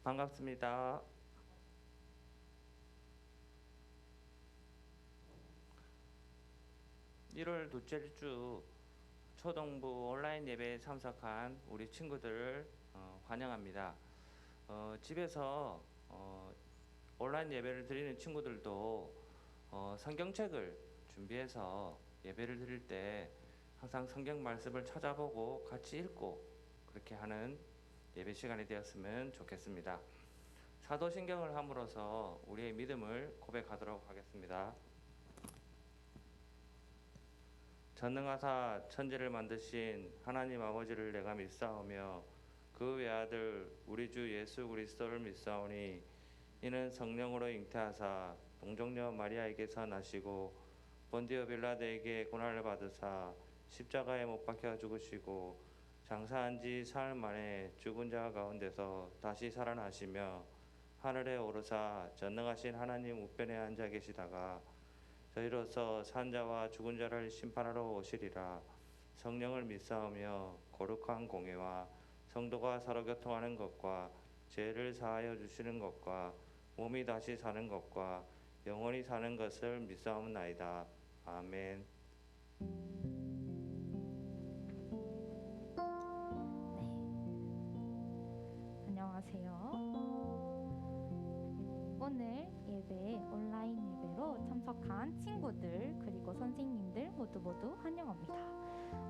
반갑습니다. (1월) 둘째 주 초등부 온라인 예배에 참석한 우리 친구들을 환영합니다. 집에서 온라인 예배를 드리는 친구들도 성경책을 준비해서 예배를 드릴 때 항상 성경 말씀을 찾아보고 같이 읽고 그렇게 하는 예배 시간이 되었으면 좋겠습니다. 사도신경을 함으로써 우리의 믿음을 고백하도록 하겠습니다. 전능하사 천지를 만드신 하나님 아버지를 내가 믿사오며 그 외아들 우리 주 예수 그리스도를 믿사오니 이는 성령으로 잉태하사 동정녀 마리아에게서 나시고 본디오 빌라도에게 고난을 받으사 십자가에 못 박혀 죽으시고 장사한 지 사흘 만에 죽은 자 가운데서 다시 살아나시며 하늘에 오르사 전능하신 하나님 우편에 앉아 계시다가 저희로서 산 자와 죽은 자를 심판하러 오시리라. 성령을 믿사오며 거룩한 공예와 성도가 서로 교통하는 것과 죄를 사하여 주시는 것과 몸이 다시 사는 것과 영원히 사는 것을 믿사옵나이다. 아멘. 안녕하세요. 오늘 예배에 온라인 예배로 참석한 친구들 그리고 선생님들 모두 환영합니다.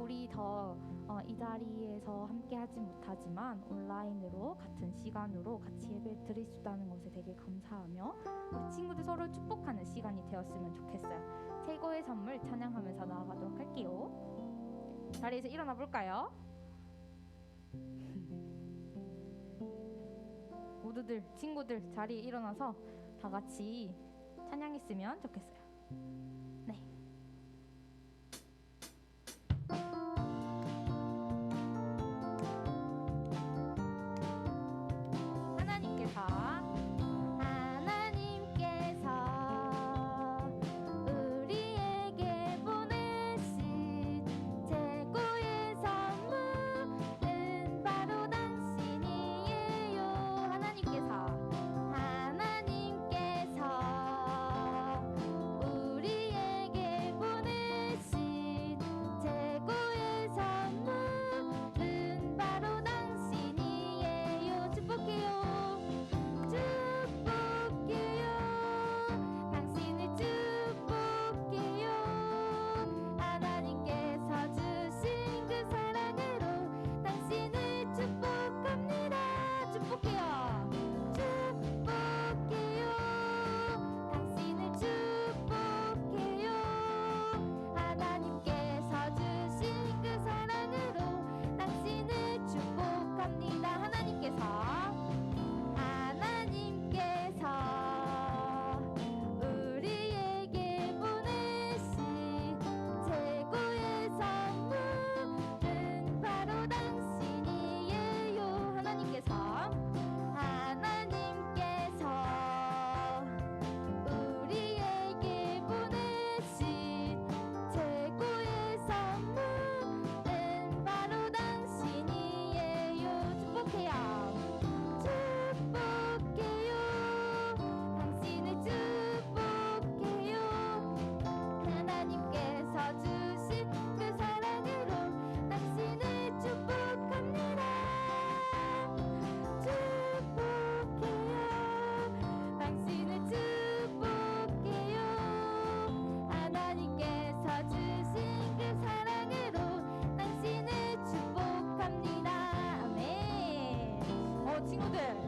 우리 이 자리에서 함께 하지 못하지만 온라인으로 같은 시간으로 같이 예배 드릴 수 있다는 것에 되게 감사하며 우리 친구들 서로 축복하는 시간이 되었으면 좋겠어요. 최고의 선물 찬양하면서 나아가도록 할게요. 자리에서 일어나 볼까요? 모두들 친구들 자리에 일어나서 다 같이 찬양했으면 좋겠어요. 네.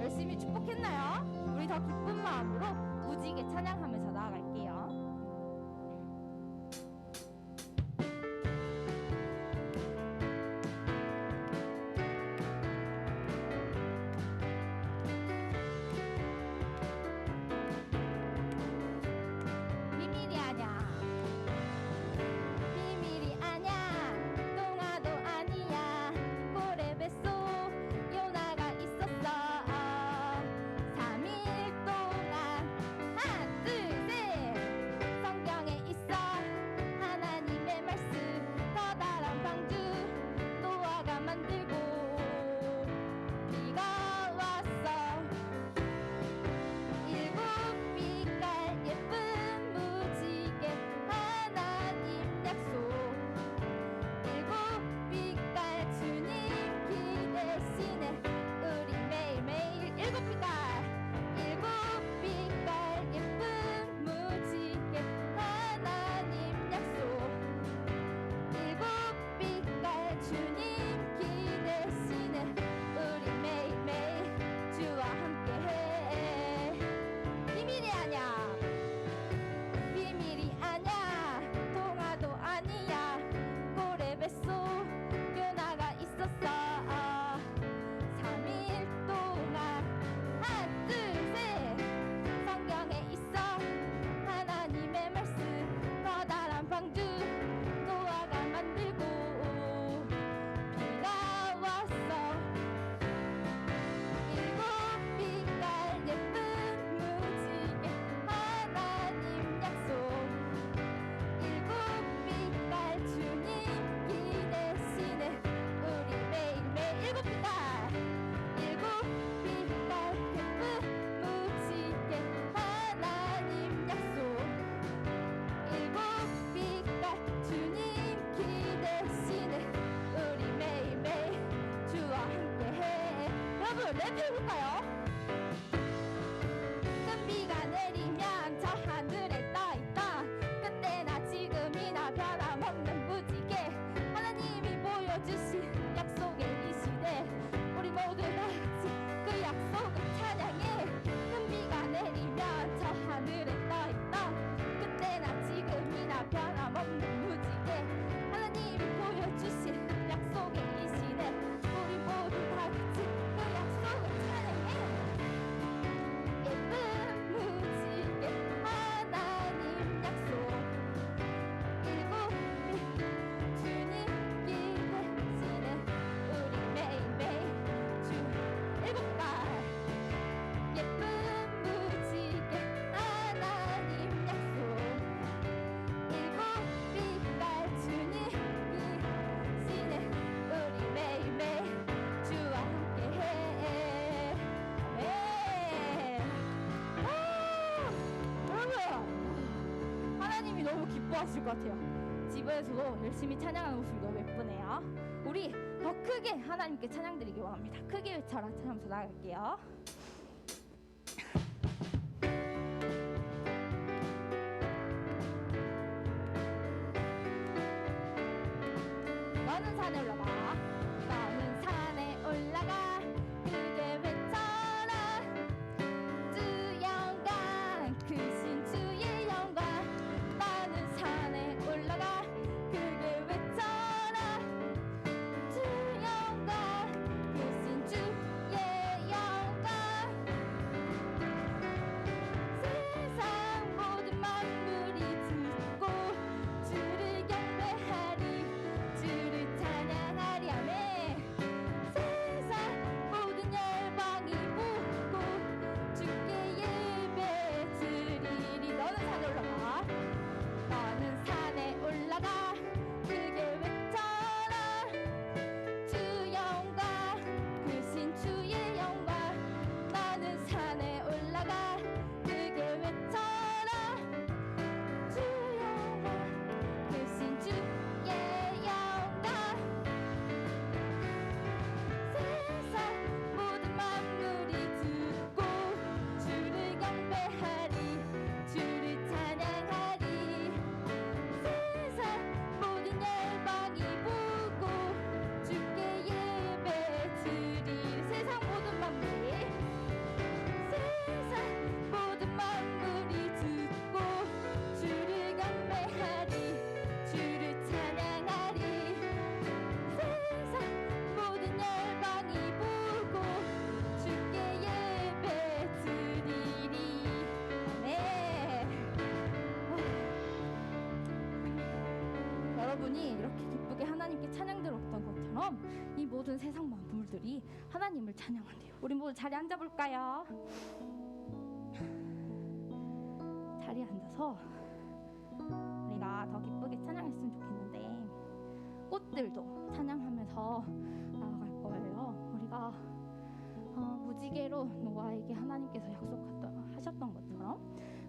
열심히 축복했나요? 우리 더 기쁜 마음으로 무지개 찬양하면서 나아갈게요. 랩해볼까요? 큰 비가 내리면 저 하늘에 떠있다. 그때나 지금이나 변함없는 무지개 하나님이 보여주신 약속의 이 시대 우리 모두 다같이 그 약속을 찬양해. 큰 비가 내리면 저 하늘에 떠있다. 그때나 지금이나 변함없는 무지개 하나님이 보여주신 약속의 이 시대 우리 모두 다같이 그 약속을 찬양해. 예쁜 무지개 하나님 약속 일곱이 주님께 대신에 우리 매일매일 주 일곱갈 예쁜 무지개 하나님 약속 일곱빛깔 주님이 시네 우리 매일매일 주와 함께해. 여러분 하나님이 너무 기뻐하실 것 같아요. 집에서도 열심히 찬양하는 모습이 너무 예쁘네요. 우리 더 크게 하나님께 찬양드리기 원합니다. 크게 외쳐라 찬양하면서 나갈게요. 너는 산에 올라가 너는 산에 올라가 크게 외쳐라 주 영광 크신 주의 영광 너는 산에 올라가 크게 외쳐라 주 영광 크신 주의 영광 세상 모든 만물이 듣고 주를 경배하리 주를 찬양하리 아멘. 세상 모든 열방이 보고 주께 예배 드리리. 너는 산에 올라가 너는 산에 올라가 크게 외쳐라 주 영광 크신 주의 영광 너는 산에 올라가 크게 외쳐라 주 영광 크신 주의 영광 세상 모든 만물이 듣고 주를 경배하리 주를 찬양하리. 세상 모든 열방이 보고 주께 예배 드리리. 세상 모든 만물이 세상 모든 만물이 듣고 주를 경배하리 주를 찬양하리. 세상 모든 열방이 보고 주께 예배 드리리. 아멘. 여러분이 이렇게 기쁘게 하나님께 찬양 들었던 것처럼 이 모든 세상 만물들이 하나님을 찬양한대요. 우리 모두 자리에 앉아볼까요? 자리에 앉아서 우리가 더 기쁘게 찬양했으면 좋겠는데 꽃들도 찬양하면서 나아갈 거예요. 우리가 무지개로 노아에게 하나님께서 약속하셨던 것처럼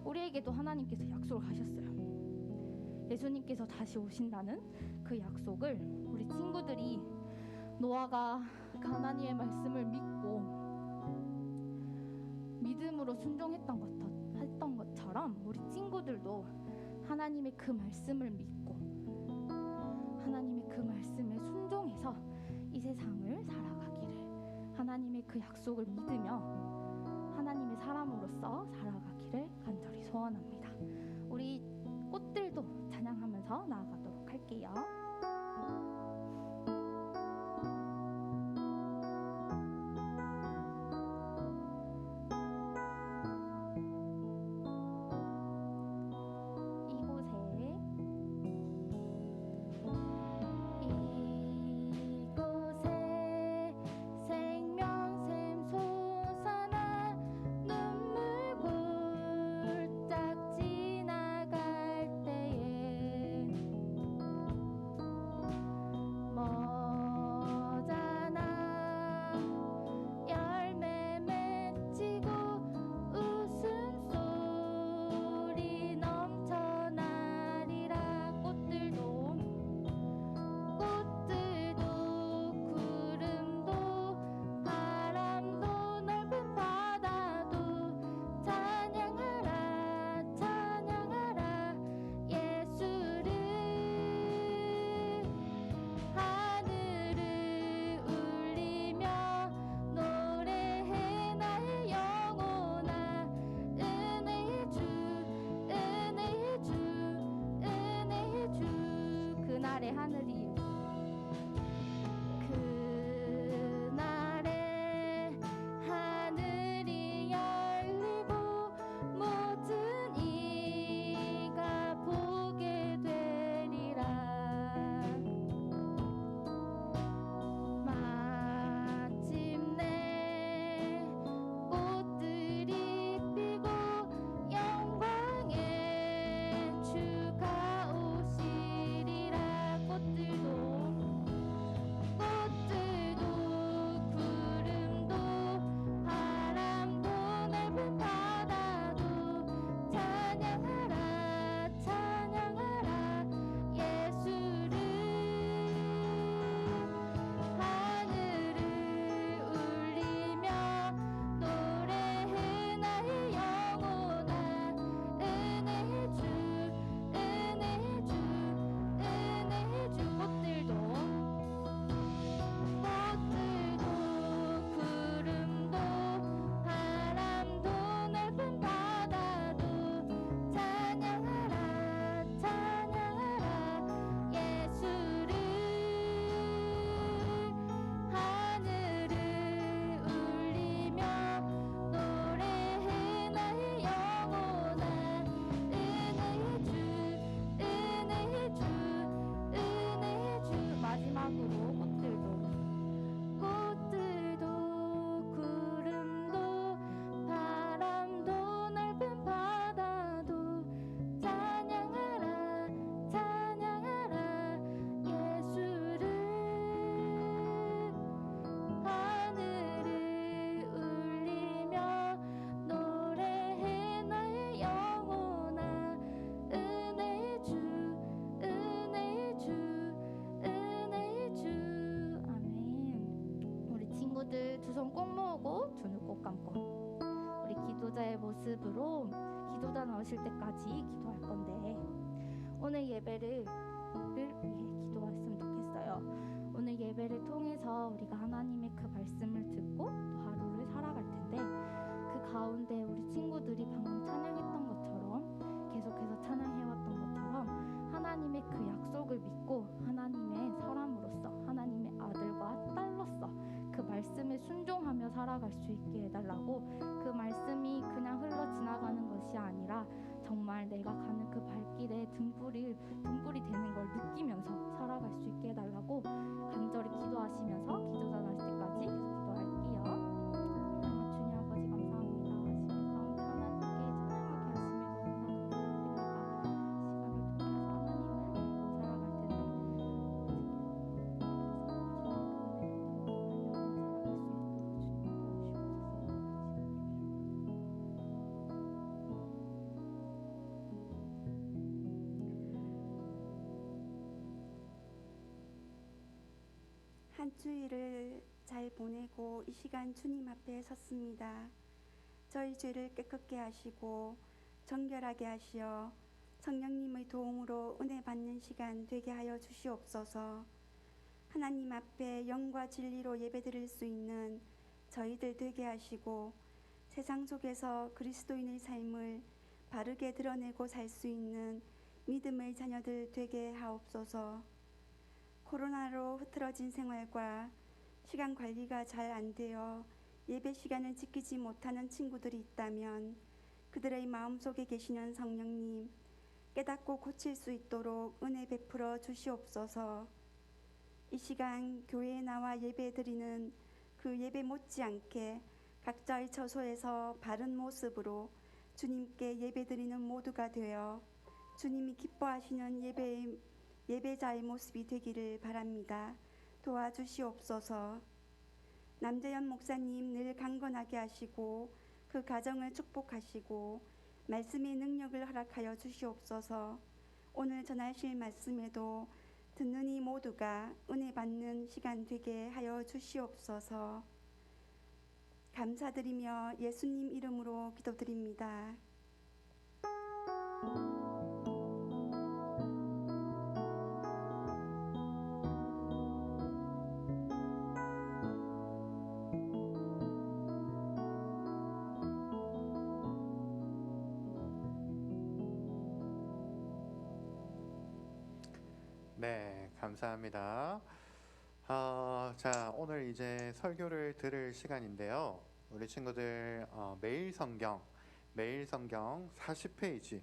우리에게도 하나님께서 약속을 하셨어요. 예수님께서 다시 오신다는 그 약속을 우리 친구들이 노아가 그 하나님의 말씀을 믿고 믿음으로 순종했던 것처럼 우리 친구들도 하나님의 그 말씀을 믿고 하나님의 그 말씀에 순종해서 이 세상을 살아가기를 하나님의 그 약속을 믿으며 하나님의 사람으로서 살아가기를 간절히 소원합니다. 우리 꽃들도 찬양하면서 나아가도록 할게요. 나오실 때까지 기도할 건데 오늘 예배를 위해 기도했으면 좋겠어요. 오늘 예배를 통해서 우리가 하나님의 그 말씀을 듣고 또 하루를 살아갈 텐데 그 가운데 우리 친구들이 방금 찬양했던 것처럼 계속해서 찬양해왔던 것처럼 하나님의 그 약속을 믿고 하나님의 사람으로서 하나님의 아들과 딸로서 그 말씀에 순종하며 살아갈 수 있게 해달라고, 그 말씀이 그냥 흘러 지나가는 것이 아니라 정말 내가 가는 그 발길에 등불이 되는 걸 느끼면서 살아갈 수 있게 해달라고 간절히 기도하시면서 기도 전하실 때까지 계속 기도할게요. 주님 아버지 감사합니다. 시간 가운데 하나님께 찬양하게 하심에 너무나 감사드립니다. 시간을 통해서 하나님을 믿고 한 주일을 잘 보내고 이 시간 주님 앞에 섰습니다. 저희 죄를 깨끗게 하시고 정결하게 하시어 성령님의 도움으로 은혜 받는 시간 되게 하여 주시옵소서. 하나님 앞에 영과 진리로 예배드릴 수 있는 저희들 되게 하시고 세상 속에서 그리스도인의 삶을 바르게 드러내고 살 수 있는 믿음의 자녀들 되게 하옵소서. 코로나로 흐트러진 생활과 시간 관리가 잘 안 되어 예배 시간을 지키지 못하는 친구들이 있다면 그들의 마음속에 계시는 성령님 깨닫고 고칠 수 있도록 은혜 베풀어 주시옵소서. 이 시간 교회에 나와 예배 드리는 그 예배 못지않게 각자의 처소에서 바른 모습으로 주님께 예배 드리는 모두가 되어 주님이 기뻐하시는 예배자의 모습이 되기를 바랍니다. 도와주시옵소서. 남재현 목사님 늘 강건하게 하시고 그 가정을 축복하시고 말씀의 능력을 허락하여 주시옵소서. 오늘 전하실 말씀에도 듣는 이 모두가 은혜 받는 시간 되게 하여 주시옵소서. 감사드리며 예수님 이름으로 기도드립니다. 네, 감사합니다. 자, 오늘 이제 설교를 들을 시간인데요. 우리 친구들 매일 성경 40페이지.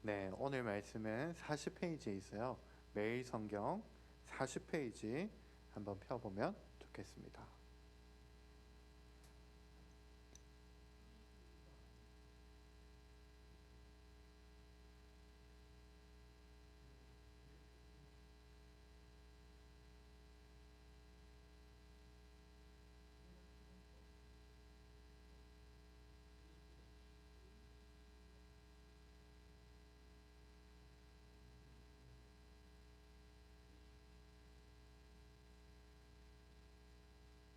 네, 오늘 말씀은 40페이지에 있어요. 매일 성경 40페이지 한번 펴보면 좋겠습니다.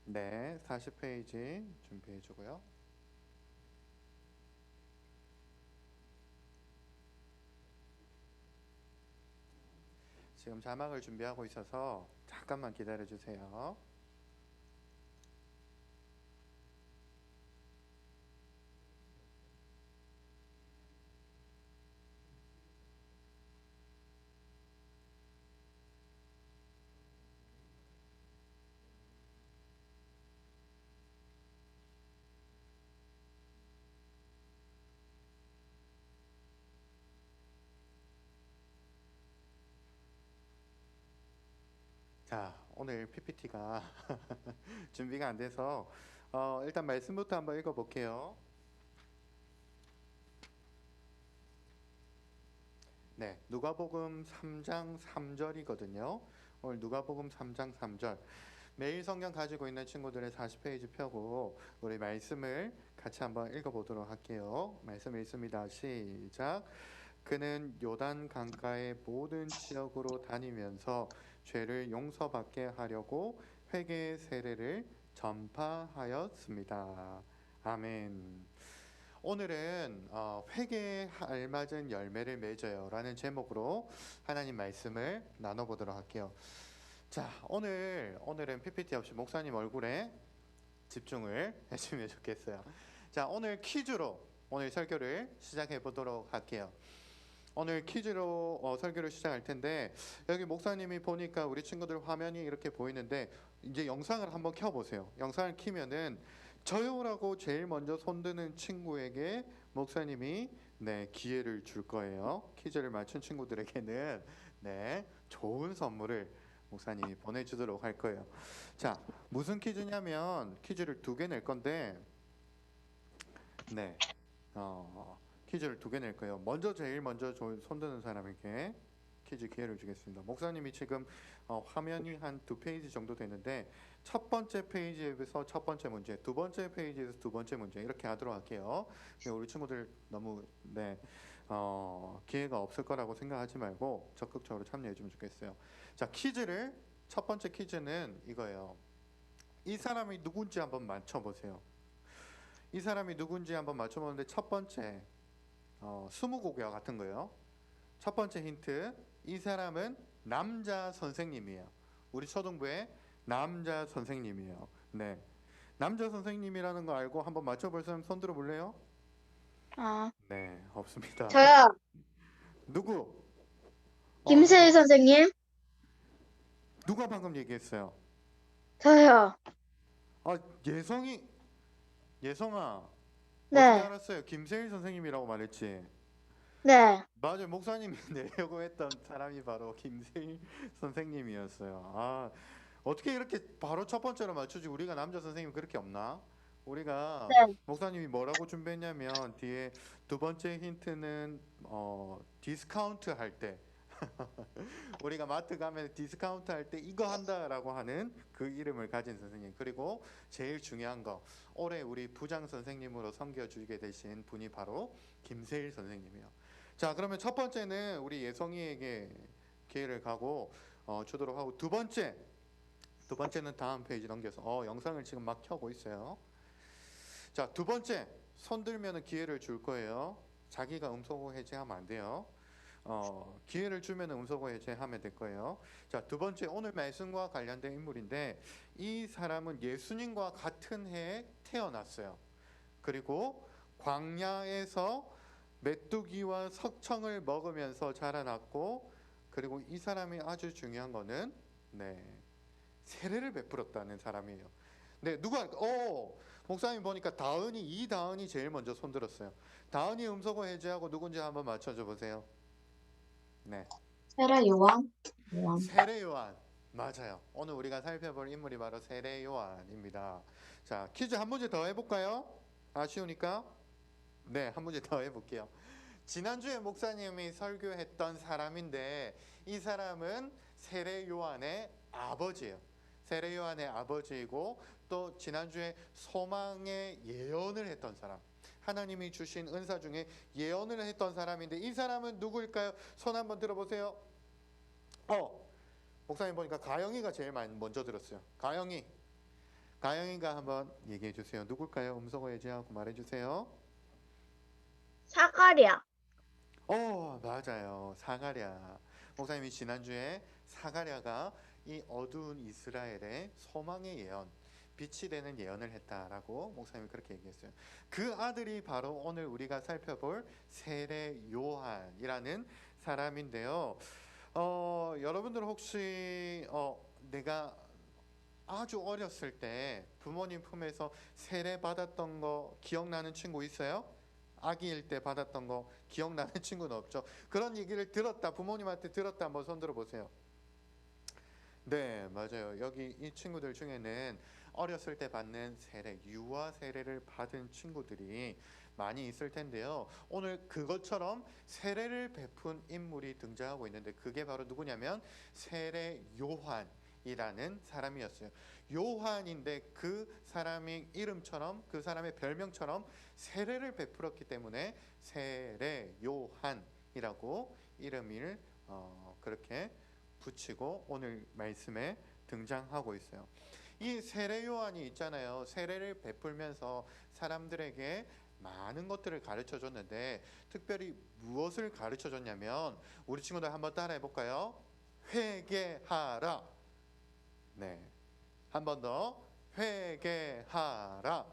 네, 40페이지 준비해 주고요. 지금 자막을 준비하고 있어서 잠깐만 기다려 주세요. 자, 오늘 PPT가 준비가 안 돼서 일단 말씀부터 한번 읽어볼게요. 네, 누가복음 3장 3절이거든요. 오늘 누가복음 3장 3절. 매일 성경 가지고 있는 친구들의 40페이지 펴고 우리 말씀을 같이 한번 읽어보도록 할게요. 말씀 읽습니다. 시작. 그는 요단 강가의 모든 지역으로 다니면서 죄를 용서받게 하려고 회개의 세례를 전파하였습니다. 아멘. 오늘은 회개에 알맞은 열매를 맺어요라는 제목으로 하나님 말씀을 나눠보도록 할게요. 자, 오늘은 PPT 없이 목사님 얼굴에 집중을 해주면 좋겠어요. 자, 오늘 퀴즈로 오늘 설교를 시작해 보도록 할게요. 오늘 퀴즈로 설교를 시작할 텐데, 여기 목사님이 보니까 우리 친구들 화면이 이렇게 보이는데, 이제 영상을 한번 켜보세요. 영상을 키면은 저요라고 제일 먼저 손드는 친구에게 목사님이 기회를 줄 거예요. 퀴즈를 맞춘 친구들에게는 좋은 선물을 목사님이 보내주도록 할 거예요. 자, 무슨 퀴즈냐면 퀴즈를 2개 낼 건데, 퀴즈를 2개 낼 거예요. 제일 먼저 손드는 사람에게 퀴즈 기회를 주겠습니다. 목사님이 지금 화면이 한 2페이지 정도 되는데, 첫 번째 페이지에서 첫 번째 문제, 두 번째 페이지에서 두 번째 문제 이렇게 하도록 할게요. 우리 친구들 너무 기회가 없을 거라고 생각하지 말고 적극적으로 참여해 주면 좋겠어요. 자, 첫 번째 퀴즈는 이거예요. 이 사람이 누군지 한번 맞춰보세요. 이 사람이 누군지 한번 맞춰보는데, 첫 번째 스무고개와 같은 거예요. 첫 번째 힌트, 이 사람은 남자 선생님이에요. 우리 초등부의 남자 선생님이에요. 남자 선생님이라는 거 알고 한번 맞춰볼 사람 손 들어 볼래요? 없습니다. 저요. 누구? 김세일 선생님? 누가 방금 얘기했어요? 저요. 예성아. 네. 어떻게 알았어요? 김세일 선생님이라고 말했지. 네. 맞아요. 목사님이 내려고 했던 사람이 바로 김세일 선생님이었어요. 어떻게 이렇게 바로 첫 번째로 맞추지? 우리가 남자 선생님 그렇게 없나? 우리가 네. 목사님이 뭐라고 준비했냐면, 뒤에 두 번째 힌트는 디스카운트 할 때 우리가 마트 가면 디스카운트 할 때 이거 한다라고 하는 그 이름을 가진 선생님, 그리고 제일 중요한 거, 올해 우리 부장 선생님으로 섬겨주게 되신 분이 바로 김세일 선생님이에요. 자, 그러면 첫 번째는 우리 예성이에게 기회를 주도록 하고, 두 번째는 다음 페이지 넘겨서 영상을 지금 막 켜고 있어요. 자, 두 번째 손 들면 기회를 줄 거예요. 자기가 음소거 해제하면 안 돼요. 기회를 주면 음소거 해제하면 될 거예요. 자, 두 번째, 오늘 말씀과 관련된 인물인데, 이 사람은 예수님과 같은 해에 태어났어요. 그리고 광야에서 메뚜기와 석청을 먹으면서 자라났고, 그리고 이 사람이 아주 중요한 거는 세례를 베풀었다는 사람이에요. 누가 목사님 보니까 이다은이 제일 먼저 손들었어요. 다은이 음소거 해제하고 누군지 한번 맞춰줘 보세요. 세례 요한? 세례 요한. 맞아요. 오늘 우리가 살펴볼 인물이 바로 세례 요한입니다. 자, 퀴즈 한 문제 더 해볼까요? 아쉬우니까 한 문제 더 해볼게요. 지난주에 목사님이 설교했던 사람인데, 이 사람은 세례 요한의 아버지예요. 세례 요한의 아버지이고, 또 지난주에 소망의 예언을 했던 사람, 하나님이 주신 은사 중에 예언을 했던 사람인데, 이 사람은 누구일까요? 손 한번 들어보세요. 목사님 보니까 가영이가 제일 먼저 들었어요. 가영이가 한번 얘기해 주세요. 누굴까요? 음소거 해제하고 말해 주세요. 사가랴. 맞아요. 사가랴. 목사님이 지난주에 사가랴가 이 어두운 이스라엘의 소망의 예언, 빛이 되는 예언을 했다라고 목사님이 그렇게 얘기했어요. 그 아들이 바로 오늘 우리가 살펴볼 세례 요한이라는 사람인데요. 여러분들 혹시 내가 아주 어렸을 때 부모님 품에서 세례 받았던 거 기억나는 친구 있어요? 아기일 때 받았던 거 기억나는 친구는 없죠? 그런 얘기를 부모님한테 들었다 한번 손 들어보세요. 네, 맞아요. 여기 이 친구들 중에는 어렸을 때 받는 세례, 유아 세례를 받은 친구들이 많이 있을 텐데요. 오늘 그것처럼 세례를 베푼 인물이 등장하고 있는데, 그게 바로 누구냐면 세례 요한이라는 사람이었어요. 요한인데 그 사람의 이름처럼, 그 사람의 별명처럼 세례를 베풀었기 때문에 세례 요한이라고 이름을 그렇게 붙이고 오늘 말씀에 등장하고 있어요. 이 세례 요한이 있잖아요. 세례를 베풀면서 사람들에게 많은 것들을 가르쳐 줬는데 특별히 무엇을 가르쳐 줬냐면 우리 친구들 한번 따라해 볼까요? 회개하라. 네. 한 번 더. 회개하라.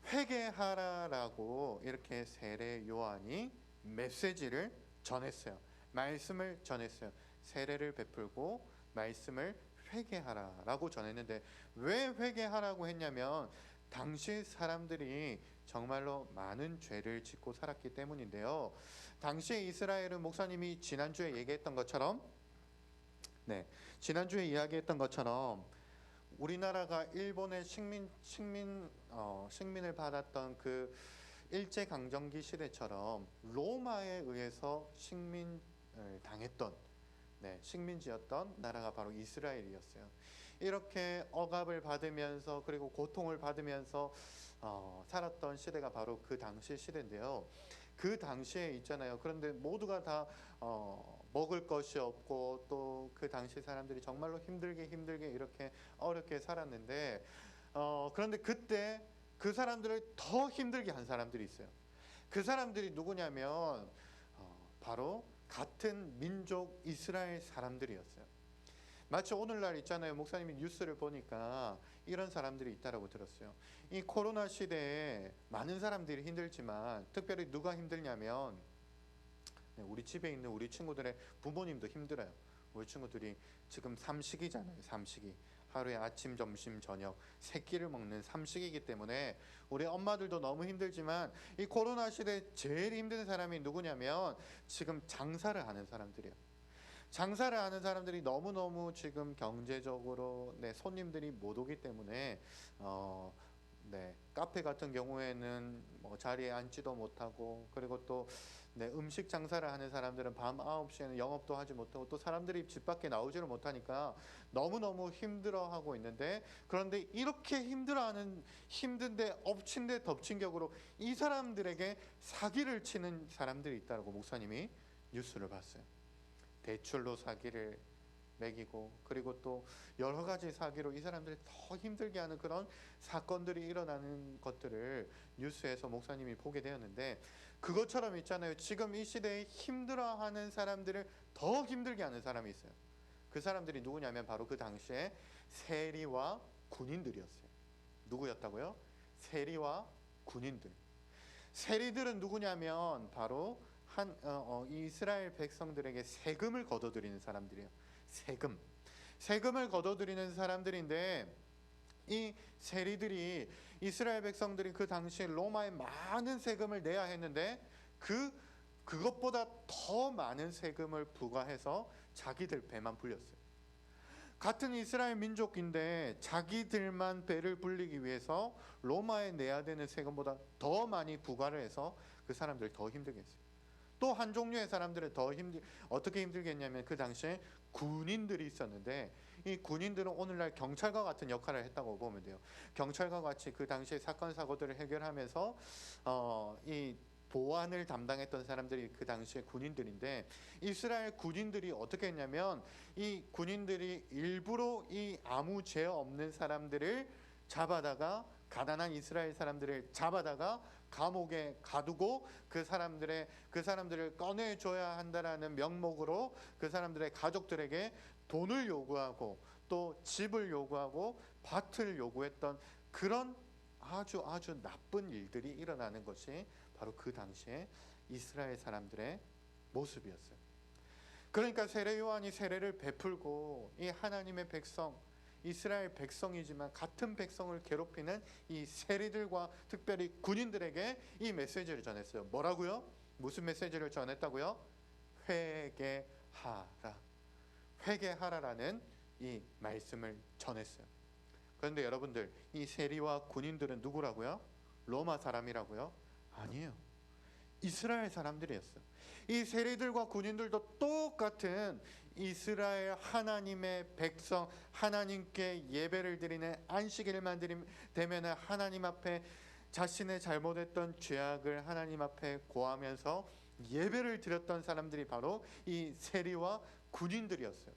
회개하라라고 이렇게 세례 요한이 메시지를 전했어요. 말씀을 전했어요. 세례를 베풀고 말씀을 회개하라라고 전했는데 왜 회개하라고 했냐면 당시 사람들이 정말로 많은 죄를 짓고 살았기 때문인데요. 당시에 이스라엘은 목사님이 지난주에 얘기했던 것처럼 지난주에 이야기했던 것처럼 우리나라가 일본의 식민을 받았던 그 일제 강점기 시대처럼 로마에 의해서 식민을 당했던 식민지였던 나라가 바로 이스라엘이었어요. 이렇게 억압을 받으면서 그리고 고통을 받으면서 살았던 시대가 바로 그 당시 시대인데요. 그 당시에 있잖아요. 그런데 모두가 다 먹을 것이 없고 또 그 당시 사람들이 정말로 힘들게 이렇게 어렵게 살았는데 그런데 그때 그 사람들을 더 힘들게 한 사람들이 있어요. 그 사람들이 누구냐면 바로 같은 민족 이스라엘 사람들이었어요. 마치 오늘날 있잖아요. 목사님이 뉴스를 보니까 이런 사람들이 있다라고 들었어요. 이 코로나 시대에 많은 사람들이 힘들지만 특별히 누가 힘들냐면 우리 집에 있는 우리 친구들의 부모님도 힘들어요. 우리 친구들이 지금 삼식이잖아요. 삼식이. 하루에 아침, 점심, 저녁 세 끼를 먹는 삼식이기 때문에 우리 엄마들도 너무 힘들지만 이 코로나 시대에 제일 힘든 사람이 누구냐면 지금 장사를 하는 사람들이에요. 장사를 하는 사람들이 너무너무 지금 경제적으로 손님들이 못 오기 때문에 카페 같은 경우에는 뭐 자리에 앉지도 못하고 그리고 또 음식 장사를 하는 사람들은 밤 9시에는 영업도 하지 못하고 또 사람들이 집 밖에 나오지를 못하니까 너무너무 힘들어하고 있는데 그런데 이렇게 힘든데 엎친 데 덮친 격으로 이 사람들에게 사기를 치는 사람들이 있다고 목사님이 뉴스를 봤어요. 대출로 사기를 매기고 그리고 또 여러 가지 사기로 이 사람들이 더 힘들게 하는 그런 사건들이 일어나는 것들을 뉴스에서 목사님이 보게 되었는데 그것처럼 있잖아요. 지금 이 시대에 힘들어하는 사람들을 더 힘들게 하는 사람이 있어요. 그 사람들이 누구냐면 바로 그 당시에 세리와 군인들이었어요. 누구였다고요? 세리와 군인들. 세리들은 누구냐면 바로 이스라엘 백성들에게 세금을 걷어들이는 사람들이에요. 세금을 걷어들이는 사람들인데 이 세리들이 이스라엘 백성들이 그 당시에 로마에 많은 세금을 내야 했는데 그것보다 더 많은 세금을 부과해서 자기들 배만 불렸어요. 같은 이스라엘 민족인데 자기들만 배를 불리기 위해서 로마에 내야 되는 세금보다 더 많이 부과를 해서 그 사람들 더 힘들게 했어요. 또 한 종류의 사람들은 어떻게 힘들게 했냐면 그 당시에 군인들이 있었는데 이 군인들은 오늘날 경찰과 같은 역할을 했다고 보면 돼요. 경찰과 같이 그 당시에 사건 사고들을 해결하면서 이 보안을 담당했던 사람들이 그 당시에 군인들인데 이스라엘 군인들이 어떻게 했냐면 이 군인들이 일부러 이 아무 죄 없는 사람들을 잡아다가 가난한 이스라엘 사람들을 잡아다가 감옥에 가두고 그 사람들을 꺼내줘야 한다라는 명목으로 그 사람들의 가족들에게 돈을 요구하고 또 집을 요구하고 밭을 요구했던 그런 아주 나쁜 일들이 일어나는 것이 바로 그 당시에 이스라엘 사람들의 모습이었어요. 그러니까 세례 요한이 세례를 베풀고 이 하나님의 백성 이스라엘 백성이지만 같은 백성을 괴롭히는 이 세리들과 특별히 군인들에게 이 메시지를 전했어요. 뭐라고요? 무슨 메시지를 전했다고요? 회개하라라는 이 말씀을 전했어요. 그런데 여러분들 이 세리와 군인들은 누구라고요? 로마 사람이라고요? 아니에요. 이스라엘 사람들이었어요. 이 세리들과 군인들도 똑같은 이스라엘 하나님의 백성 하나님께 예배를 드리는 안식일만 되면 하나님 앞에 자신의 잘못했던 죄악을 하나님 앞에 고하면서 예배를 드렸던 사람들이 바로 이 세리와 군인들이었어요.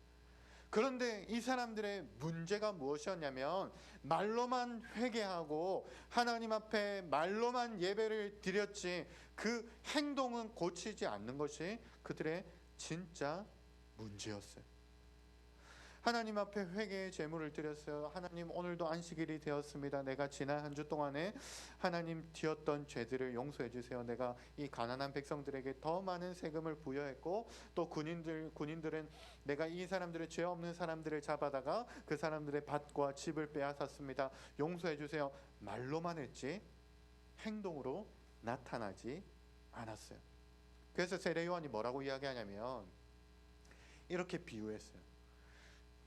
그런데 이 사람들의 문제가 무엇이었냐면 말로만 회개하고 하나님 앞에 말로만 예배를 드렸지 그 행동은 고치지 않는 것이 그들의 진짜 문제였어요. 하나님 앞에 회개의 제물을 드렸어요. 하나님, 오늘도 안식일이 되었습니다. 내가 지난 한 주 동안에 하나님 지었던 죄들을 용서해 주세요. 내가 이 가난한 백성들에게 더 많은 세금을 부여했고 또 군인들은 내가 이 사람들의 죄 없는 사람들을 잡아다가 그 사람들의 밭과 집을 빼앗았습니다. 용서해 주세요. 말로만 했지 행동으로 나타나지 않았어요. 그래서 세례 요한이 뭐라고 이야기하냐면 이렇게 비유했어요.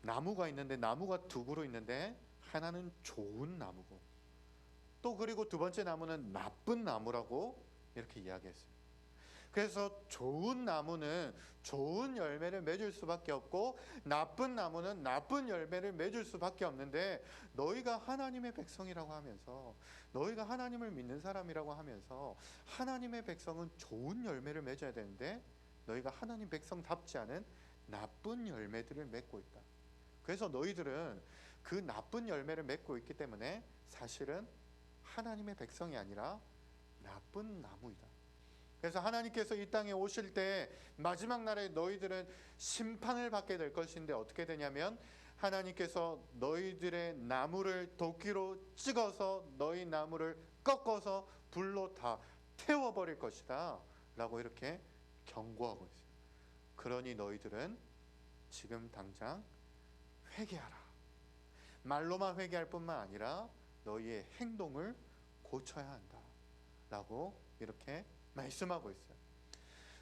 나무가 있는데 나무가 두 그루 있는데 하나는 좋은 나무고 또 그리고 두 번째 나무는 나쁜 나무라고 이렇게 이야기했어요. 그래서 좋은 나무는 좋은 열매를 맺을 수밖에 없고 나쁜 나무는 나쁜 열매를 맺을 수밖에 없는데 너희가 하나님의 백성이라고 하면서 너희가 하나님을 믿는 사람이라고 하면서 하나님의 백성은 좋은 열매를 맺어야 되는데 너희가 하나님 백성답지 않은 나쁜 열매들을 맺고 있다. 그래서 너희들은 그 나쁜 열매를 맺고 있기 때문에 사실은 하나님의 백성이 아니라 나쁜 나무이다. 그래서 하나님께서 이 땅에 오실 때 마지막 날에 너희들은 심판을 받게 될 것인데 어떻게 되냐면 하나님께서 너희들의 나무를 도끼로 찍어서 너희 나무를 꺾어서 불로 다 태워버릴 것이다 라고 이렇게 경고하고 있어요. 그러니 너희들은 지금 당장 회개하라. 말로만 회개할 뿐만 아니라 너희의 행동을 고쳐야 한다 라고 이렇게 말씀하고 있어요.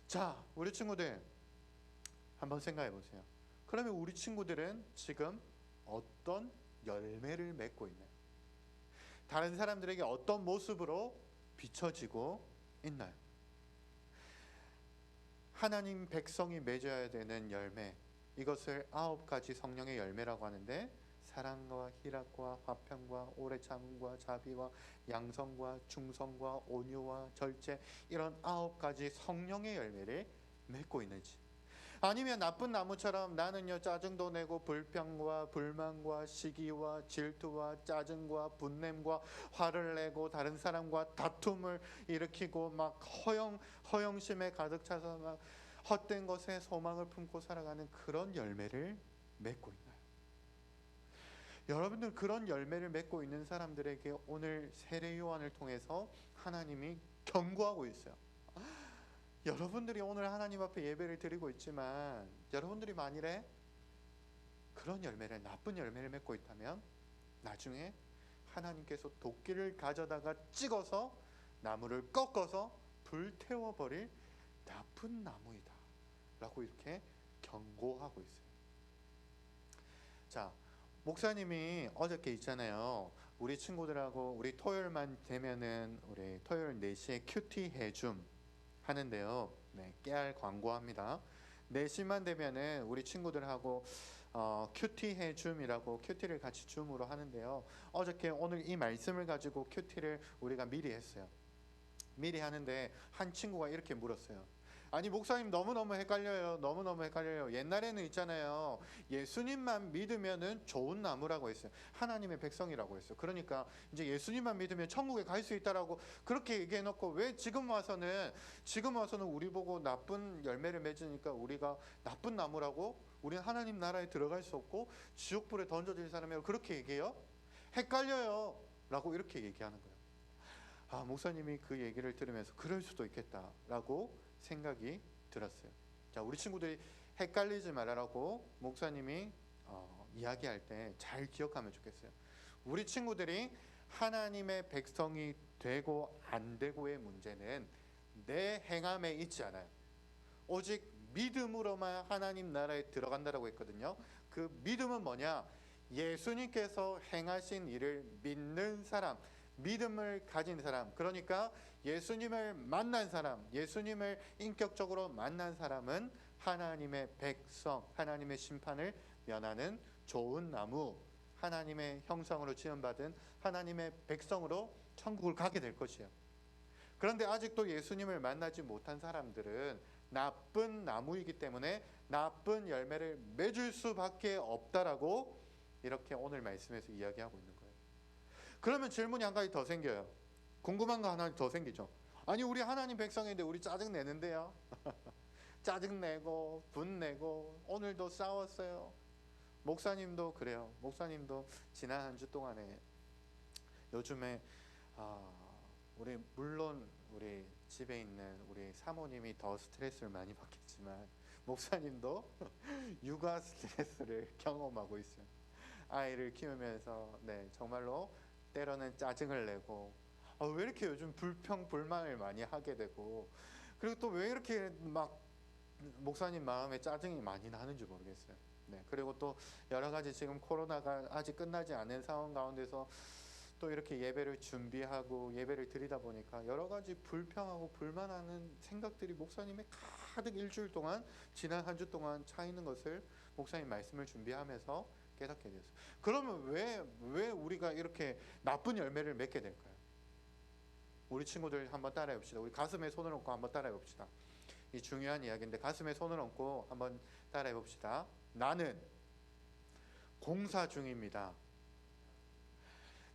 자, 우리 친구들 한번 생각해 보세요. 그러면 우리 친구들은 지금 어떤 열매를 맺고 있나요? 다른 사람들에게 어떤 모습으로 비춰지고 있나요? 하나님 백성이 맺어야 되는 열매, 이것을 9가지 성령의 열매라고 하는데 사랑과 희락과 화평과 오래 참음과 자비와 양성과 충성과 온유와 절제, 이런 9가지 성령의 열매를 맺고 있는지, 아니면 나쁜 나무처럼 나는요 짜증도 내고 불평과 불만과 시기와 질투와 짜증과 분냄과 화를 내고 다른 사람과 다툼을 일으키고 막 허영심에 가득 차서 막 헛된 것에 소망을 품고 살아가는 그런 열매를 맺고 있나요? 여러분들 그런 열매를 맺고 있는 사람들에게 오늘 세례 요한을 통해서 하나님이 경고하고 있어요. 여러분들이 오늘 하나님 앞에 예배를 드리고 있지만 여러분들이 만일에 그런 열매를, 나쁜 열매를 맺고 있다면 나중에 하나님께서 도끼를 가져다가 찍어서 나무를 꺾어서 불태워버릴 나쁜 나무이다 라고 이렇게 경고하고 있어요. 자, 목사님이 어저께 있잖아요, 우리 친구들하고 우리 토요일만 되면은 우리 토요일 4시에 큐티 해줌 하는데요. 네, 깨알 광고합니다. 4시만 되면은 우리 친구들하고 큐티 해줌이라고 큐티를 같이 줌으로 하는데요. 어저께 오늘 이 말씀을 가지고 큐티를 우리가 미리 했어요. 미리 하는데 한 친구가 이렇게 물었어요. 아니 목사님, 너무너무 헷갈려요. 너무너무 헷갈려요. 옛날에는 있잖아요, 예수님만 믿으면은 좋은 나무라고 했어요. 하나님의 백성이라고 했어요. 그러니까 이제 예수님만 믿으면 천국에 갈 수 있다라고 그렇게 얘기해 놓고 왜 지금 와서는 우리 보고 나쁜 열매를 맺으니까 우리가 나쁜 나무라고, 우리는 하나님 나라에 들어갈 수 없고 지옥불에 던져질 사람이라고 그렇게 얘기해요? 헷갈려요 라고 이렇게 얘기하는 거예요. 아, 목사님이 그 얘기를 들으면서 그럴 수도 있겠다라고 생각이 들었어요. 자, 우리 친구들이 헷갈리지 말라고 목사님이 이야기할 때 잘 기억하면 좋겠어요. 우리 친구들이 하나님의 백성이 되고 안 되고의 문제는 내 행함에 있지 않아요. 오직 믿음으로만 하나님 나라에 들어간다라고 했거든요. 그 믿음은 뭐냐? 예수님께서 행하신 일을 믿는 사람, 믿음을 가진 사람, 그러니까 예수님을 만난 사람, 예수님을 인격적으로 만난 사람은 하나님의 백성, 하나님의 심판을 면하는 좋은 나무, 하나님의 형상으로 지음받은 하나님의 백성으로 천국을 가게 될 것이에요. 그런데 아직도 예수님을 만나지 못한 사람들은 나쁜 나무이기 때문에 나쁜 열매를 맺을 수밖에 없다라고 이렇게 오늘 말씀에서 이야기하고 있는 거예요. 그러면 질문이 한 가지 더 생겨요. 궁금한 거 하나 더 생기죠. 아니 우리 하나님 백성인데 우리 짜증 내는데요. 짜증 내고 분내고 오늘도 싸웠어요. 목사님도 그래요. 목사님도 지난 한 주 동안에 요즘에 우리 물론 우리 집에 있는 우리 사모님이 더 스트레스를 많이 받겠지만 목사님도 육아 스트레스를 경험하고 있어요. 아이를 키우면서 정말로 때로는 짜증을 내고 왜 이렇게 요즘 불평불만을 많이 하게 되고 그리고 또 왜 이렇게 막 목사님 마음에 짜증이 많이 나는지 모르겠어요. 그리고 또 여러 가지 지금 코로나가 아직 끝나지 않은 상황 가운데서 또 이렇게 예배를 준비하고 예배를 드리다 보니까 여러 가지 불평하고 불만하는 생각들이 목사님의 가득 일주일 동안 지난 한 주 동안 차 있는 것을 목사님 말씀을 준비하면서 깨닫게 됐어요. 그러면 왜 우리가 이렇게 나쁜 열매를 맺게 될까요? 우리 친구들 한번 따라해 봅시다. 우리 가슴에 손을 얹고 한번 따라해 봅시다. 이 중요한 이야기인데 가슴에 손을 얹고 한번 따라해 봅시다. 나는 공사 중입니다.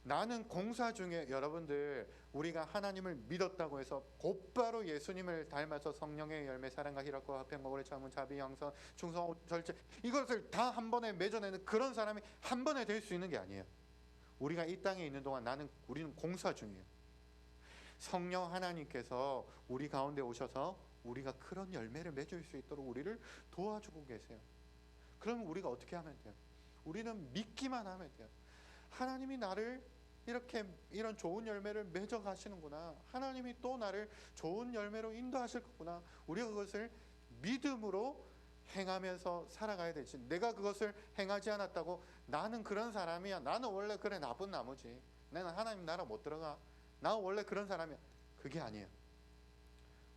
나는 공사 중에 여러분들 우리가 하나님을 믿었다고 해서 곧바로 예수님을 닮아서 성령의 열매 사랑과 희락과 화평과 오래 참음 자비 양선 충성 절제 이것을 다 한 번에 맺어내는 그런 사람이 한 번에 될 수 있는 게 아니에요. 우리가 이 땅에 있는 동안 우리는 공사 중이에요. 성령 하나님께서 우리 가운데 오셔서 우리가 그런 열매를 맺을 수 있도록 우리를 도와주고 계세요. 그러면 우리가 어떻게 하면 돼요? 우리는 믿기만 하면 돼요. 하나님이 나를 이런 좋은 열매를 맺어 가시는구나. 하나님이 또 나를 좋은 열매로 인도하실 거구나. 우리가 그것을 믿음으로 행하면서 살아가야 되지. 내가 그것을 행하지 않았다고 나는 그런 사람이야. 나는 원래 그래 나쁜 나무지. 나는 하나님 나라 못 들어가. 나 원래 그런 사람이야. 그게 아니에요.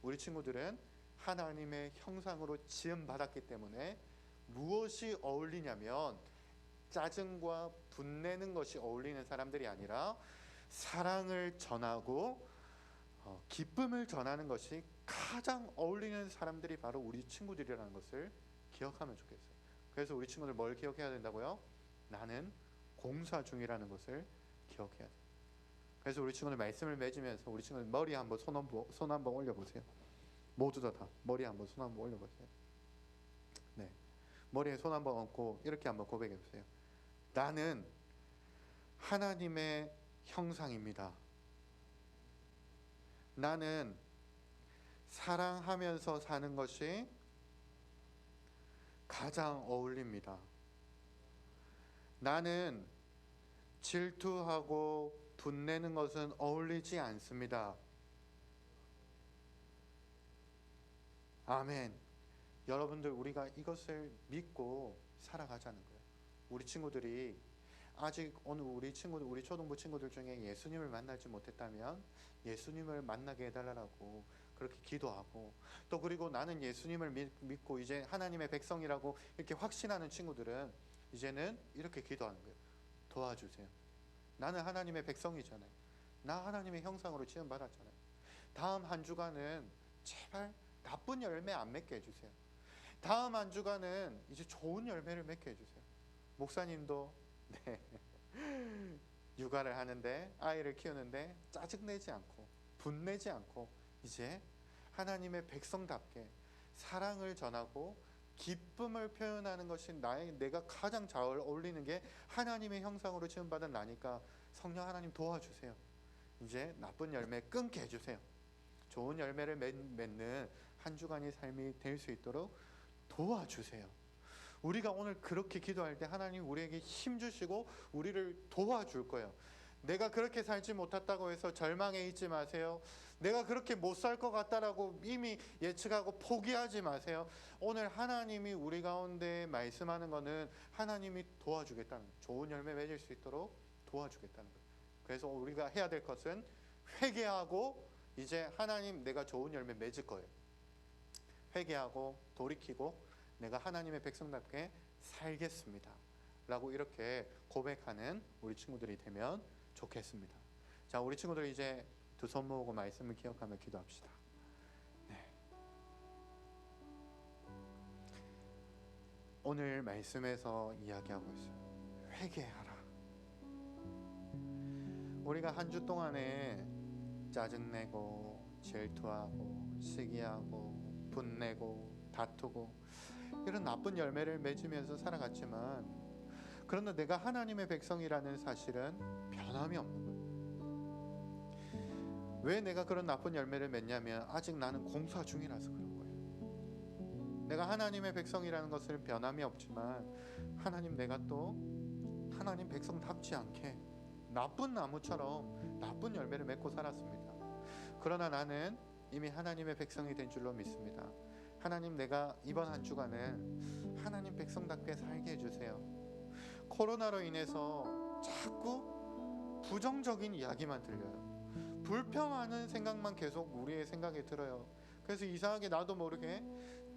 우리 친구들은 하나님의 형상으로 지음받았기 때문에 무엇이 어울리냐면 짜증과 분내는 것이 어울리는 사람들이 아니라 사랑을 전하고 기쁨을 전하는 것이 가장 어울리는 사람들이 바로 우리 친구들이라는 것을 기억하면 좋겠어요. 그래서 우리 친구들 뭘 기억해야 된다고요? 나는 공사 중이라는 것을 기억해야 돼요. 그래서 우리 친구들 말씀을 맺으면서 우리 친구들 머리에 한번 손 한번 올려보세요. 모두 다 머리에 한번 손 한번 올려보세요. 머리에 손 한번 얹고 이렇게 한번 고백해 보세요. 나는 하나님의 형상입니다. 나는 사랑하면서 사는 것이 가장 어울립니다. 나는 질투하고 분내는 것은 어울리지 않습니다. 아멘. 여러분들 우리가 이것을 믿고 살아가자는 거예요. 우리 친구들이 아직 오늘 우리 초등부 친구들 중에 예수님을 만나지 못했다면 예수님을 만나게 해달라고 그렇게 기도하고 또 그리고 나는 예수님을 믿고 이제 하나님의 백성이라고 이렇게 확신하는 친구들은 이제는 이렇게 기도하는 거예요. 도와주세요. 나는 하나님의 백성이잖아요. 나 하나님의 형상으로 지음받았잖아요. 다음 한 주간은 제발 나쁜 열매 안 맺게 해주세요. 다음 한 주간은 이제 좋은 열매를 맺게 해주세요. 목사님도 육아를 하는데 아이를 키우는데 짜증내지 않고 분내지 않고 이제 하나님의 백성답게 사랑을 전하고 기쁨을 표현하는 것이 내가 가장 잘 어울리는 게 하나님의 형상으로 지음받은 나니까 성령 하나님 도와주세요. 이제 나쁜 열매 끊게 해주세요. 좋은 열매를 맺는 한 주간의 삶이 될 수 있도록 도와주세요. 우리가 오늘 그렇게 기도할 때 하나님 우리에게 힘 주시고 우리를 도와줄 거예요. 내가 그렇게 살지 못했다고 해서 절망해 있지 마세요. 내가 그렇게 못 살 것 같다라고 이미 예측하고 포기하지 마세요. 오늘 하나님이 우리 가운데 말씀하는 거는 하나님이 도와주겠다는 거예요. 좋은 열매 맺을 수 있도록 도와주겠다는 거예요. 그래서 우리가 해야 될 것은 회개하고 이제 하나님 내가 좋은 열매 맺을 거예요. 회개하고 돌이키고 내가 하나님의 백성답게 살겠습니다 라고 이렇게 고백하는 우리 친구들이 되면 좋겠습니다. 자, 우리 친구들 이제 두 손 모으고 말씀을 기억하며 기도합시다. 네. 오늘 말씀에서 이야기하고 있어요. 회개하라. 우리가 한 주 동안에 짜증내고 질투하고 시기하고 분내고 다투고 이런 나쁜 열매를 맺으면서 살아갔지만, 그러나 내가 하나님의 백성이라는 사실은 변함이 없는 거예요. 왜 내가 그런 나쁜 열매를 맺냐면 아직 나는 공사 중이라서 그런 거예요. 내가 하나님의 백성이라는 것을 변함이 없지만 하나님, 내가 또 하나님 백성답지 않게 나쁜 나무처럼 나쁜 열매를 맺고 살았습니다. 그러나 나는 이미 하나님의 백성이 된 줄로 믿습니다. 하나님, 내가 이번 한 주간은 하나님 백성답게 살게 해주세요. 코로나로 인해서 자꾸 부정적인 이야기만 들려요. 불평하는 생각만 계속 우리의 생각에 들어요. 그래서 이상하게 나도 모르게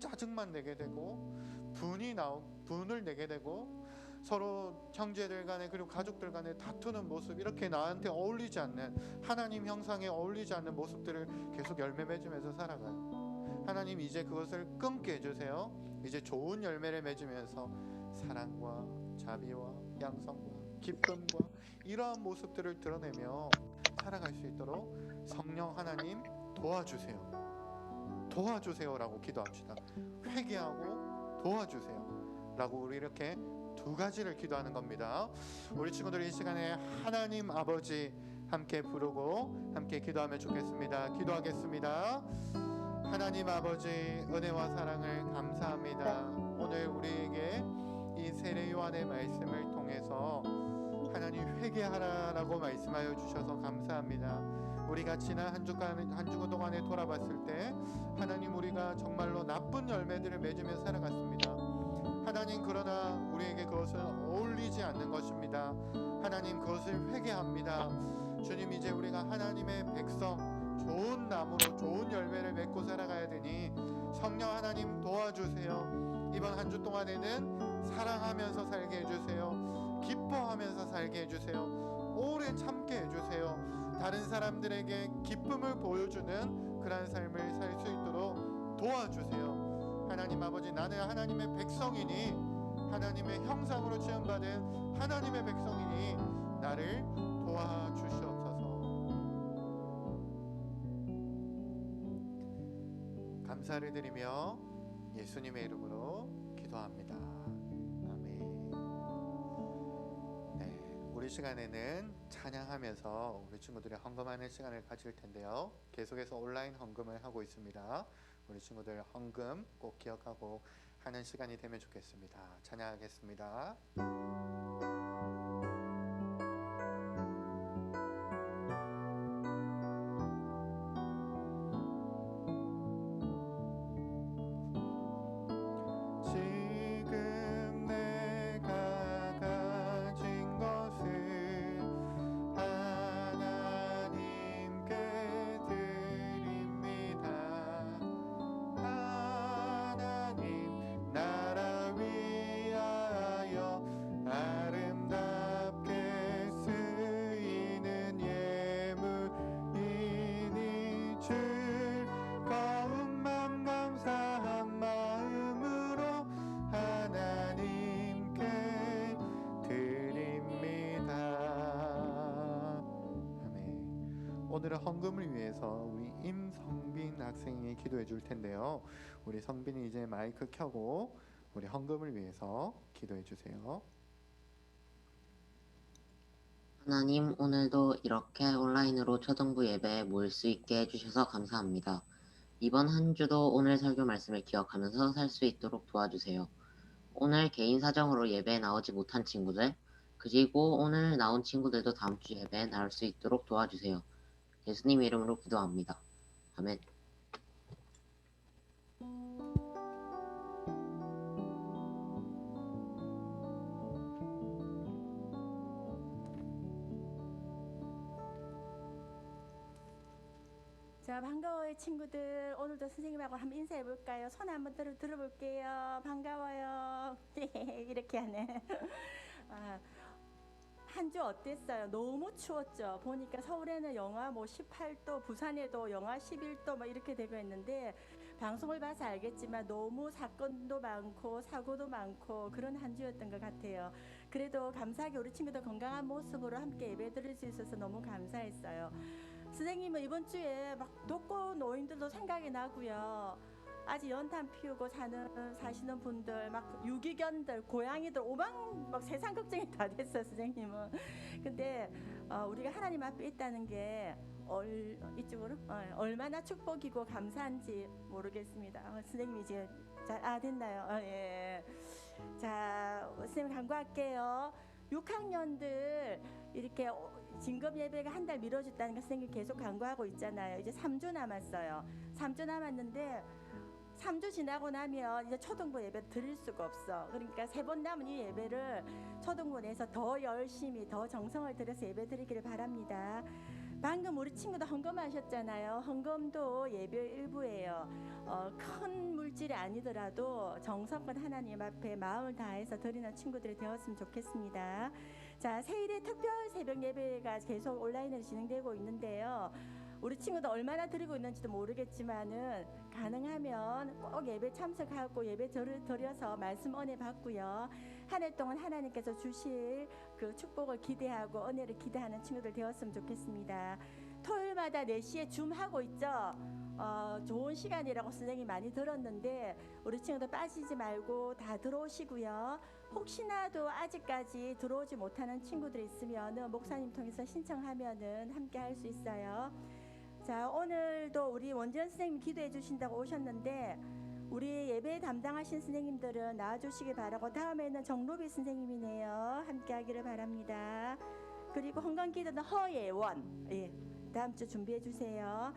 짜증만 내게 되고 분을 내게 되고, 서로 형제들 간에 그리고 가족들 간에 다투는 모습, 이렇게 나한테 어울리지 않는, 하나님 형상에 어울리지 않는 모습들을 계속 열매 맺으면서 살아가요. 하나님, 이제 그것을 끊게 해주세요. 이제 좋은 열매를 맺으면서 사랑과 자비와 양성과 기쁨과 이러한 모습들을 드러내며 살아갈 수 있도록 성령 하나님 도와주세요라고 기도합시다. 회개하고 도와주세요라고 우리 이렇게 두 가지를 기도하는 겁니다. 우리 친구들이 이 시간에 하나님 아버지 함께 부르고 함께 기도하면 좋겠습니다. 기도하겠습니다. 하나님 아버지, 은혜와 사랑을 감사합니다. 오늘 우리에게 이 세례 요한의 말씀을 통해서 하나님 회개하라라고 말씀하여 주셔서 감사합니다. 우리가 지난 한 주 동안에 돌아봤을 때 하나님, 우리가 정말로 나쁜 열매들을 맺으며 살아갔습니다. 하나님, 그러나 우리에게 그것은 어울리지 않는 것입니다. 하나님, 그것을 회개합니다. 주님, 이제 우리가 하나님의 백성, 좋은 나무로 좋은 열매를 맺고 살아가야 되니 성령 하나님 도와주세요. 이번 한 주 동안에는 사랑하면서 살게 해주세요. 기뻐하면서 살게 해주세요. 오래 참게 해주세요. 다른 사람들에게 기쁨을 보여주는 그러한 삶을 살 수 있도록 도와주세요. 하나님 아버지, 나는 하나님의 백성이니, 하나님의 형상으로 지음받은 하나님의 백성이니 나를 도와주시옵소서. 감사를 드리며 예수님의 이름으로 기도합니다. 아멘. 네, 우리 시간에는 찬양하면서 우리 친구들이 헌금하는 시간을 가질 텐데요. 계속해서 온라인 헌금을 하고 있습니다. 우리 친구들 헌금 꼭 기억하고 하는 시간이 되면 좋겠습니다. 찬양하겠습니다. 지금 내가 가진 것을 하나님께 드립니다. 하나님 나라 위하여 아름답게 쓰이는 예물이니 즐거운 맘 감사한 마음으로 하나님께 드립니다. 아멘. 오늘은 헌금을 위해서 우리 임성빈 학생이 기도해 줄 텐데요. 우리 성빈이 이제 마이크 켜고 우리 헌금을 위해서 기도해 주세요. 하나님, 오늘도 이렇게 온라인으로 초등부 예배에 모일 수 있게 해주셔서 감사합니다. 이번 한 주도 오늘 설교 말씀을 기억하면서 살 수 있도록 도와주세요. 오늘 개인 사정으로 예배에 나오지 못한 친구들, 그리고 오늘 나온 친구들도 다음 주 예배에 나올 수 있도록 도와주세요. 예수님 이름으로 기도합니다. 아멘. 자, 반가워요 친구들. 오늘도 선생님하고 한번 인사해 볼까요? 손 한번 들어볼게요. 반가워요. 이렇게 하네. 한 주 어땠어요? 너무 추웠죠. 보니까 서울에는 영하 뭐 18도, 부산에도 영하 11도 뭐 이렇게 되고 있는데 방송을 봐서 알겠지만 너무 사건도 많고 사고도 많고 그런 한 주였던 것 같아요. 그래도 감사하게 우리 친구들 건강한 모습으로 함께 예배드릴 수 있어서 너무 감사했어요. 선생님은 이번 주에 막 독거 노인들도 생각이 나고요. 아직 연탄 피우고 사시는 분들, 막 유기견들, 고양이들, 막 세상 걱정이 다 됐어요, 선생님은. 근데 우리가 하나님 앞에 있다는 게 이쪽으로 얼마나 축복이고 감사한지 모르겠습니다. 선생님 이제 됐나요? 예. 자, 선생님 간구할게요. 6학년들 이렇게 진급 예배가 한 달 미뤄졌다는 거 선생님 계속 간구하고 있잖아요. 이제 3주 남았어요. 3주 남았는데 3주 지나고 나면 이제 초등부 예배 드릴 수가 없어. 그러니까 3번 남은 이 예배를 초등부 내에서 더 열심히 더 정성을 들여서 예배 드리기를 바랍니다. 방금 우리 친구도 헌금하셨잖아요. 헌금도 예배 일부예요. 큰 물질이 아니더라도 정성껏 하나님 앞에 마음을 다해서 드리는 친구들이 되었으면 좋겠습니다. 자, 세일의 특별 새벽 예배가 계속 온라인으로 진행되고 있는데요. 우리 친구들 얼마나 드리고 있는지도 모르겠지만은 가능하면 꼭 예배 참석하고 예배 드려서 말씀 은혜 받고요. 한 해 동안 하나님께서 주실 그 축복을 기대하고 은혜를 기대하는 친구들 되었으면 좋겠습니다. 토요일마다 4시에 줌 하고 있죠. 좋은 시간이라고 선생님이 많이 들었는데 우리 친구들 빠지지 말고 다 들어오시고요. 혹시나도 아직까지 들어오지 못하는 친구들이 있으면 목사님 통해서 신청하면은 함께 할 수 있어요. 자, 오늘도 우리 원지연 선생님 기도해 주신다고 오셨는데 우리 예배 담당하신 선생님들은 나와주시기 바라고 다음에는 정로비 선생님이네요. 함께 하기를 바랍니다. 그리고 헌금기도는 허예원 다음 주 준비해 주세요.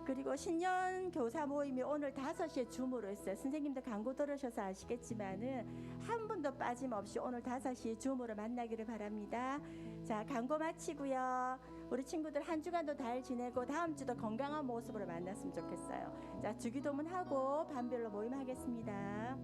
그리고 신년 교사 모임이 오늘 5시에 줌으로 했어요. 선생님들 광고 들으셔서 아시겠지만은 한 분도 빠짐없이 오늘 5시에 줌으로 만나기를 바랍니다. 자, 광고 마치고요. 우리 친구들 한 주간도 잘 지내고 다음 주도 건강한 모습으로 만났으면 좋겠어요. 자, 주기도문 하고 반별로 모임하겠습니다.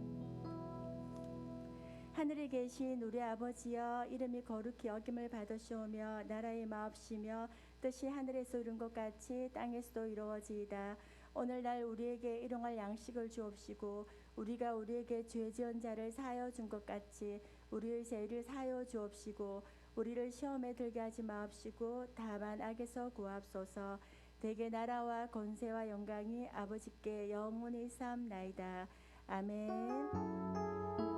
하늘에 계신 우리 아버지여, 이름이 거룩히 여김을 받으시오며 나라의 마옵시며 뜻이 하늘에서 이룬 것 같이 땅에서도 이루어지이다. 오늘날 우리에게 일용할 양식을 주옵시고 우리가 우리에게 죄 지은 자를 사하여 준 것 같이 우리의 죄를 사하여 주옵시고 우리를 시험에 들게 하지 마옵시고 다만 악에서 구하옵소서. 대개 나라와 권세와 영광이 아버지께 영원히 삼나이다. 아멘.